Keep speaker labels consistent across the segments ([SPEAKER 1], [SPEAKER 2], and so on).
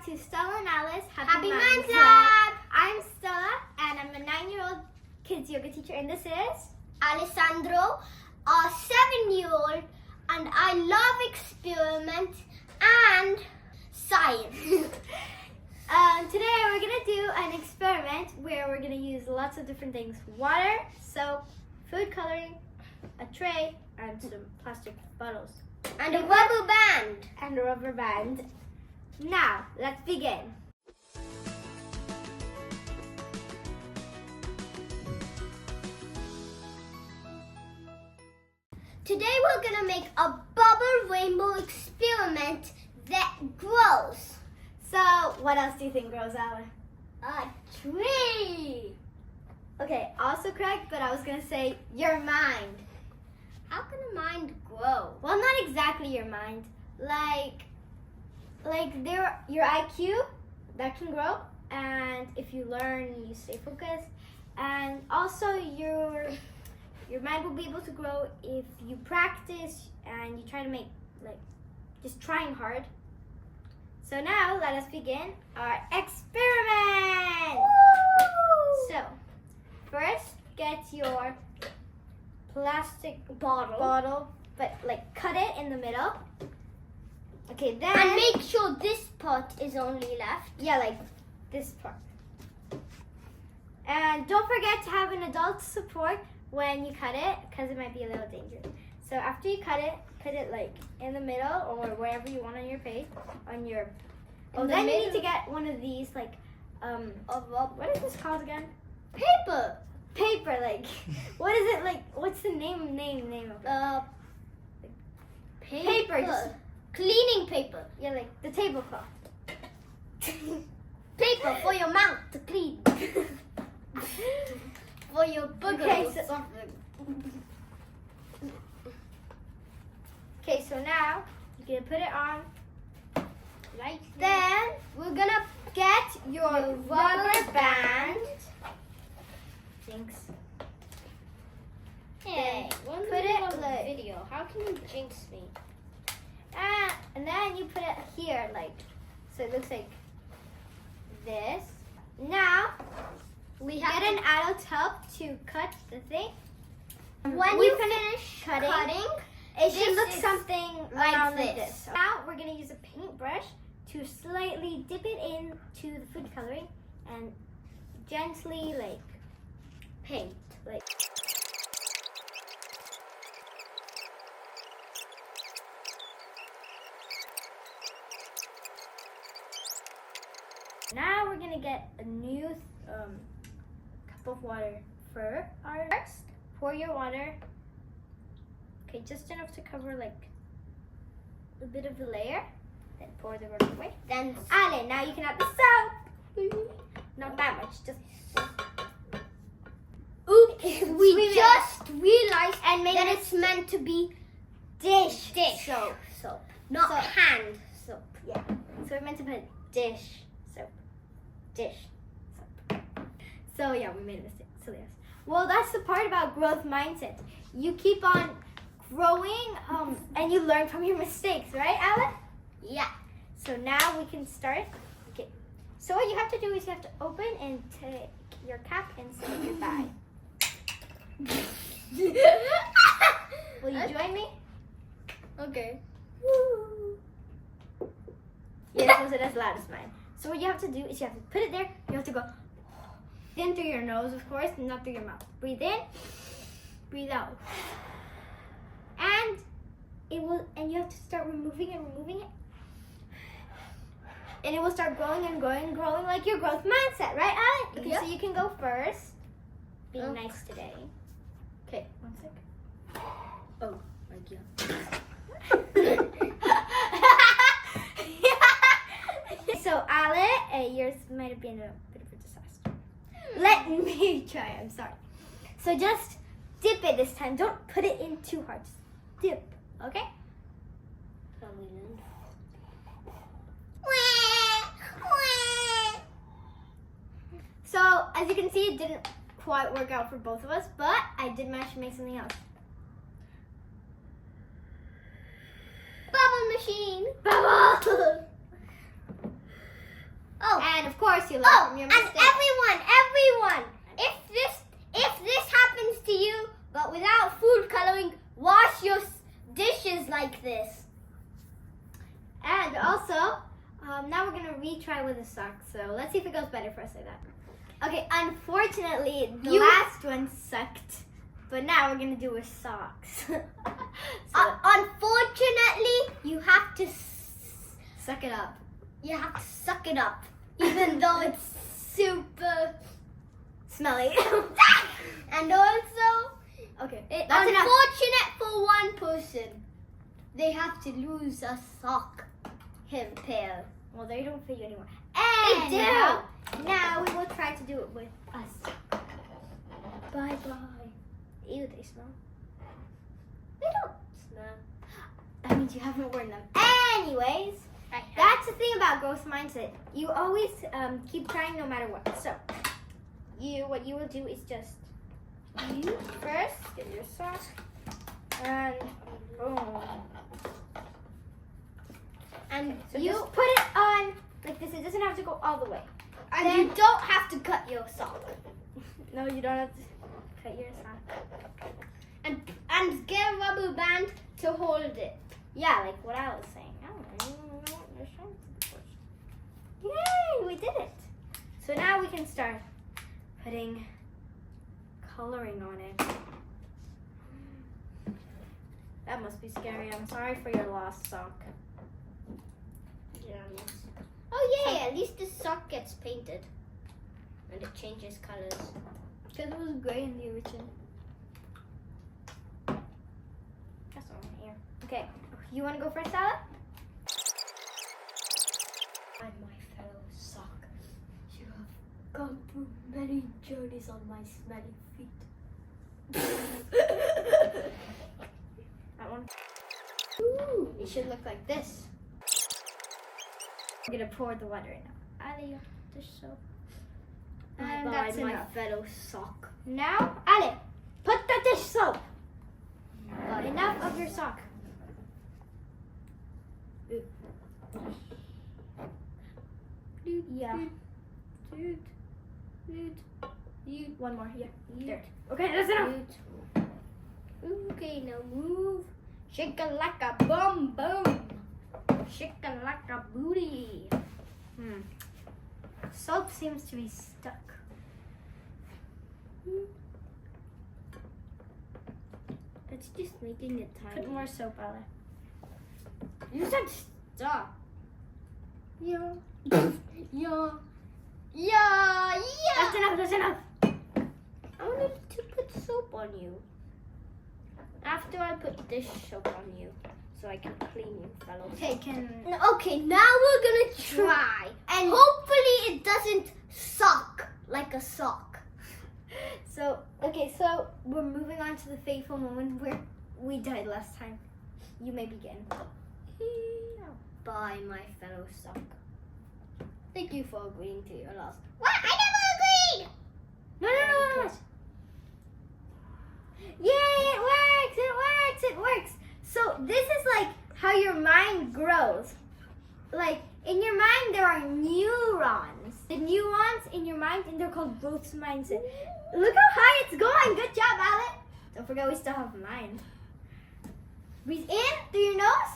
[SPEAKER 1] to Stella and Alice
[SPEAKER 2] Happy Mind Lab!
[SPEAKER 1] I'm Stella and I'm a 9-year-old kids yoga teacher, and this is
[SPEAKER 2] Alessandro, a 7-year-old, and I love experiment and science.
[SPEAKER 1] Today we're going to do an experiment where we're going to use lots of different things: water, soap, food coloring, a tray, and some plastic bottles.
[SPEAKER 2] And a rubber band.
[SPEAKER 1] And a rubber band. Now, let's begin.
[SPEAKER 2] Today we're going to make a bubble rainbow experiment that grows.
[SPEAKER 1] So, what else do you think grows, Alan?
[SPEAKER 2] A tree.
[SPEAKER 1] Okay, also correct, but I was going to say your mind.
[SPEAKER 2] How can a mind grow?
[SPEAKER 1] Well, not exactly your mind. Like your IQ, that can grow, and if you learn, you stay focused, and also your mind will be able to grow if you practice and you try to make, just trying hard. So now let us begin our experiment.
[SPEAKER 2] Woo!
[SPEAKER 1] So first, get your plastic
[SPEAKER 2] bottle,
[SPEAKER 1] but cut it in the middle. Okay, then
[SPEAKER 2] and make sure this part is only left.
[SPEAKER 1] Yeah, this part. And don't forget to have an adult support when you cut it, because it might be a little dangerous. So after you cut it, put it in the middle or wherever you want on your page, then you need to get one of these what is this called again?
[SPEAKER 2] Paper,
[SPEAKER 1] what is it what's the name of it? Paper, just
[SPEAKER 2] cleaning paper.
[SPEAKER 1] Yeah, the tablecloth.
[SPEAKER 2] Paper for your mouth to clean. For your booger.
[SPEAKER 1] Okay, so now you're gonna put it on.
[SPEAKER 2] Then
[SPEAKER 1] We're gonna get your rubber band. Jinx.
[SPEAKER 2] Hey,
[SPEAKER 1] put it
[SPEAKER 2] on the video. How can you jinx me?
[SPEAKER 1] And then you put it here, so it looks like this. Now
[SPEAKER 2] We
[SPEAKER 1] get an adult's help to cut the thing.
[SPEAKER 2] When you finish cutting,
[SPEAKER 1] it should
[SPEAKER 2] this
[SPEAKER 1] look
[SPEAKER 2] is
[SPEAKER 1] something
[SPEAKER 2] like
[SPEAKER 1] around
[SPEAKER 2] this.
[SPEAKER 1] like this. Now we're gonna use a paintbrush to slightly dip it into the food coloring and gently paint. Now we're gonna get a new cup of water for our first. Pour your water. Okay, just enough to cover a bit of the layer. Then pour the rest away.
[SPEAKER 2] Then
[SPEAKER 1] Ale, now you can add the soap. Not that much, just.
[SPEAKER 2] oops, we
[SPEAKER 1] Sweep it.
[SPEAKER 2] just realized
[SPEAKER 1] And make
[SPEAKER 2] that
[SPEAKER 1] it
[SPEAKER 2] it's meant to be
[SPEAKER 1] dish
[SPEAKER 2] soap, not
[SPEAKER 1] Soap.
[SPEAKER 2] hand soap.
[SPEAKER 1] Yeah. So we're meant to put dish soap. Dish soap. So yeah, we made a mistake. So yes. Well, that's the part about growth mindset. You keep on growing, and you learn from your mistakes, right, Alan?
[SPEAKER 2] Yeah.
[SPEAKER 1] So now we can start. Okay. So what you have to do is you have to open and take your cap and say goodbye. Will you join me?
[SPEAKER 2] Okay.
[SPEAKER 1] Yes, was it as loud as mine? So what you have to do is you have to put it there. You have to go in through your nose, of course, and not through your mouth. Breathe in, breathe out. And you have to start removing it. And it will start growing and growing like your growth mindset, right, Alec? Okay,
[SPEAKER 2] Yeah.
[SPEAKER 1] so you can go first. Be
[SPEAKER 2] Okay.
[SPEAKER 1] nice today. Okay, 1 sec.
[SPEAKER 2] Oh my god.
[SPEAKER 1] So, Ale, yours might have been a bit of a disaster. Let me try, I'm sorry. So just dip it this time. Don't put it in too hard. Just dip, okay? So, as you can see, it didn't quite work out for both of us, but I did manage to make something else.
[SPEAKER 2] Bubble machine.
[SPEAKER 1] Bubble! And of course, you learn
[SPEAKER 2] Oh,
[SPEAKER 1] from your
[SPEAKER 2] and
[SPEAKER 1] mistakes.
[SPEAKER 2] everyone, if this happens to you, but without food coloring, wash your dishes like this.
[SPEAKER 1] And also, now we're gonna retry with a sock. So let's see if it goes better for us like that. Okay, unfortunately, the last one sucked. But now we're gonna do with socks.
[SPEAKER 2] Unfortunately, you have to
[SPEAKER 1] Suck it up.
[SPEAKER 2] suck it up, even though it's super
[SPEAKER 1] Smelly.
[SPEAKER 2] and also
[SPEAKER 1] Okay,
[SPEAKER 2] it's
[SPEAKER 1] that's enough.
[SPEAKER 2] unfortunate for one person. They have to lose a sock. Him pair.
[SPEAKER 1] Well, they don't fit you anymore.
[SPEAKER 2] They
[SPEAKER 1] And
[SPEAKER 2] do.
[SPEAKER 1] now we will try to do it with us. Bye bye. Ew, they smell.
[SPEAKER 2] They don't smell.
[SPEAKER 1] That means you haven't worn them. Anyways,
[SPEAKER 2] That's
[SPEAKER 1] that's the thing about growth mindset. You always keep trying no matter what. So, what you will do is just you first get your sock and boom.
[SPEAKER 2] and
[SPEAKER 1] So
[SPEAKER 2] you
[SPEAKER 1] just put it on like this. It doesn't have to go all the way.
[SPEAKER 2] and you don't have to cut your sock.
[SPEAKER 1] No, you don't have to cut your sock.
[SPEAKER 2] And get a rubber band to hold it.
[SPEAKER 1] Yeah, like what I was saying. I don't know what you're trying to do. Yay, we did it. So now we can start putting coloring on it. That must be scary. I'm sorry for your lost sock.
[SPEAKER 2] Oh yay! At least the sock gets painted, and it changes colors.
[SPEAKER 1] Because it was gray in the original. That's all right here. Okay, you want to go first, Ella?
[SPEAKER 2] And my fellow sock, you have gone through many journeys on my smelly feet.
[SPEAKER 1] That one.
[SPEAKER 2] Ooh.
[SPEAKER 1] It should look like this. I'm gonna pour the water in now. Ali, dish soap. And
[SPEAKER 2] Bye
[SPEAKER 1] that's
[SPEAKER 2] bye, my
[SPEAKER 1] enough.
[SPEAKER 2] fellow sock.
[SPEAKER 1] Now, Ali, put the dish soap.
[SPEAKER 2] Bye.
[SPEAKER 1] Enough of your sock. Yeah. One more, yeah. There. Okay, that's enough.
[SPEAKER 2] Okay, now move. Shake a like a boom boom.
[SPEAKER 1] Shake like a booty. Soap seems to be stuck.
[SPEAKER 2] It's just making it tiny.
[SPEAKER 1] Put more soap, Ali.
[SPEAKER 2] You said stop.
[SPEAKER 1] Yeah.
[SPEAKER 2] Yeah. Yeah.
[SPEAKER 1] That's enough, that's enough.
[SPEAKER 2] I wanted to put soap on you. After I put dish soap on you, so I can clean you, fellow.
[SPEAKER 1] Okay,
[SPEAKER 2] Now we're gonna try, and hopefully it doesn't suck like a sock.
[SPEAKER 1] so we're moving on to the fateful moment where we died last time. You may begin.
[SPEAKER 2] Bye, my fellow sock. Thank you for agreeing to your loss.
[SPEAKER 1] What? I never agreed! No. Yay, it works. So this is like how your mind grows. Like in your mind there are neurons. The neurons in your mind, and they're called growth mindset. Look how high it's going. Good job, Alec. Don't forget we still have a mind. Breathe in through your nose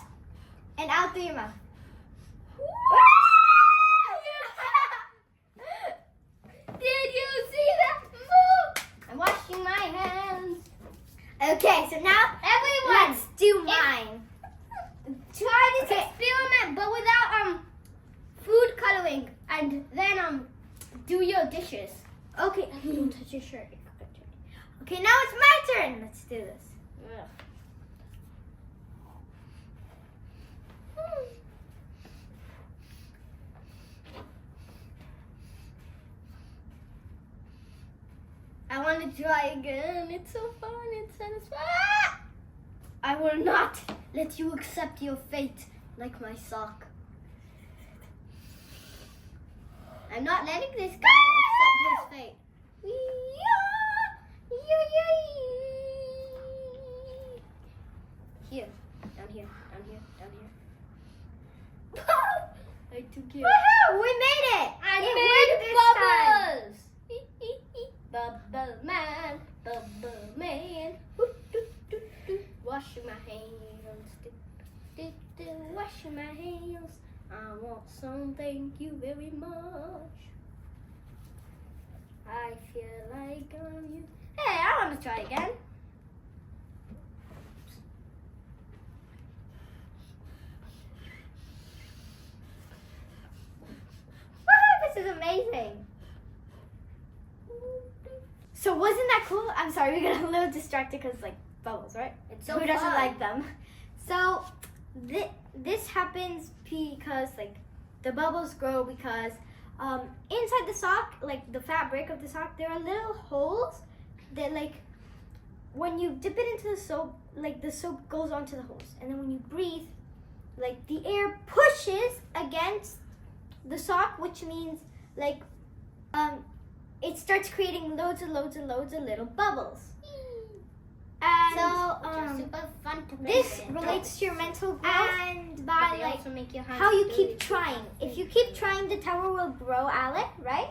[SPEAKER 1] and out through your mouth.
[SPEAKER 2] Did you see that move? I'm washing my hands.
[SPEAKER 1] Okay, so now
[SPEAKER 2] Everyone,
[SPEAKER 1] let's do mine.
[SPEAKER 2] try this experiment, but without food coloring, and then do your dishes.
[SPEAKER 1] Okay, don't touch your shirt. Okay, now it's my turn. Let's do this.
[SPEAKER 2] I want to try again. It's so fun. It's satisfying. I will not let you accept your fate like my sock. I'm not letting this guy accept his fate. Here, down here, down here, down here. I took it.
[SPEAKER 1] Woohoo! We made it!
[SPEAKER 2] I want some, thank you very much. I feel like I'm you. Hey, I want to try again. Woo, this is amazing.
[SPEAKER 1] So wasn't that cool? I'm sorry, we got a little distracted because like bubbles, right?
[SPEAKER 2] It's so
[SPEAKER 1] Who doesn't
[SPEAKER 2] fun.
[SPEAKER 1] like them? So this happens because like the bubbles grow because inside the sock, like the fabric of the sock, there are little holes that like when you dip it into the soap, like the soap goes onto the holes, and then when you breathe, like the air pushes against the sock, which means like it starts creating loads and loads and loads of little bubbles. And
[SPEAKER 2] Which are super fun to make.
[SPEAKER 1] this relates to your mental growth and by
[SPEAKER 2] But they
[SPEAKER 1] like
[SPEAKER 2] also make your hands
[SPEAKER 1] how you
[SPEAKER 2] dirty.
[SPEAKER 1] keep trying. If you keep trying, the tower will grow, Alec, right?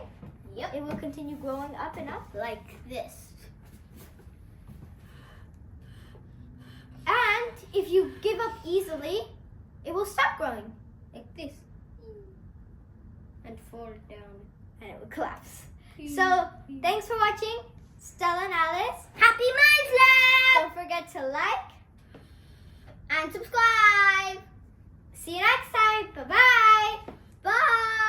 [SPEAKER 2] Yep.
[SPEAKER 1] It will continue growing up and up.
[SPEAKER 2] Like this.
[SPEAKER 1] And if you give up easily, it will stop growing
[SPEAKER 2] Like this. And fall down.
[SPEAKER 1] and it will collapse. So thanks for watching, Stella and Alice.
[SPEAKER 2] Happy Minds Lab!
[SPEAKER 1] Don't forget to like.
[SPEAKER 2] And subscribe!
[SPEAKER 1] See you next time. Bye-bye.
[SPEAKER 2] Bye!